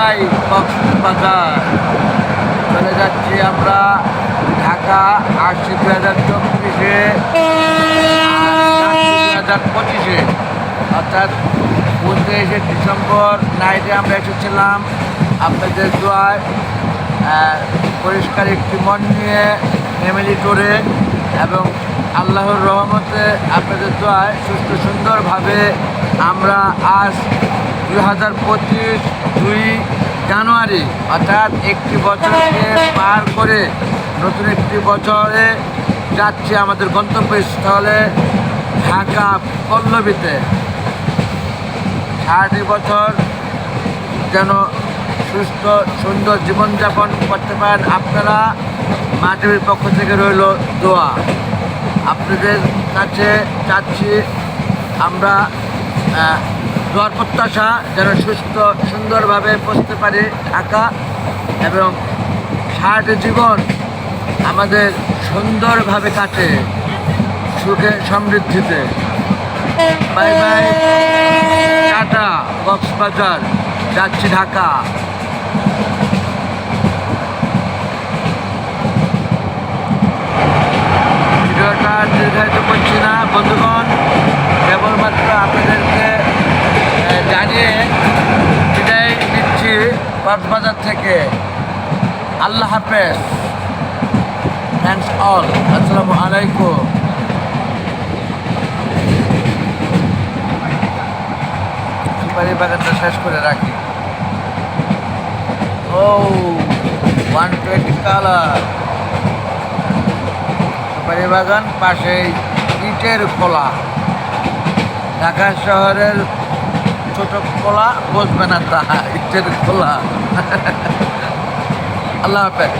By Cox's Bazar চলে যাচ্ছি আমরা ঢাকা। আসছি 2024-এ, 2025-এ, অর্থাৎ 29শে ডিসেম্বর নাইটে আমরা এসেছিলাম আপনাদের দোয়ায় পরিষ্কার একটি মন নিয়ে ফ্যামিলি ট্যুরে, এবং আল্লাহর রহমতে আপনাদের দোয়ায় সুস্থ সুন্দরভাবে আমরা আজ 2025 2 জানুয়ারি অর্থাৎ একটি বছরকে পার করে নতুন একটি বছরে যাচ্ছি আমাদের গন্তব্যস্থলে ঢাকা পল্লবীতে। 60 বছর যেন সুস্থ সুন্দর জীবনযাপন করতে পারেন আপনারা, মাটির পক্ষ থেকে রইল দোয়া। আপনাদের কাছে চাচ্ছি আমরা দোয়ার প্রত্যাশা যেন সুস্থ সুন্দরভাবে পৌঁছতে পারি ঢাকা, এবং 60 জীবন আমাদের সুন্দরভাবে কাটে সুখে সমৃদ্ধিতে। বাই বাই, টাটা, কক্সবাজার, যাচ্ছি ঢাকা। ভিডিওটা দীর্ঘায়িত করছি না বন্ধুগণ, কেবলমাত্র আপনাদেরকে জানিয়ে বিদায় দিচ্ছি কক্সবাজার থেকে। আল্লাহ হাফেজ, থ্যাংকস অল, আসসালামু আলাইকুম। সুপারি বাগানটা শেষ করে রাখি। ও 120 কালার সুপারি বাগান, পাশে ইটের খোলা। ঢাকা শহরের ছোট খোলা বসবে না, তা ইটের খোলা। আল্লাহ হাফেজ।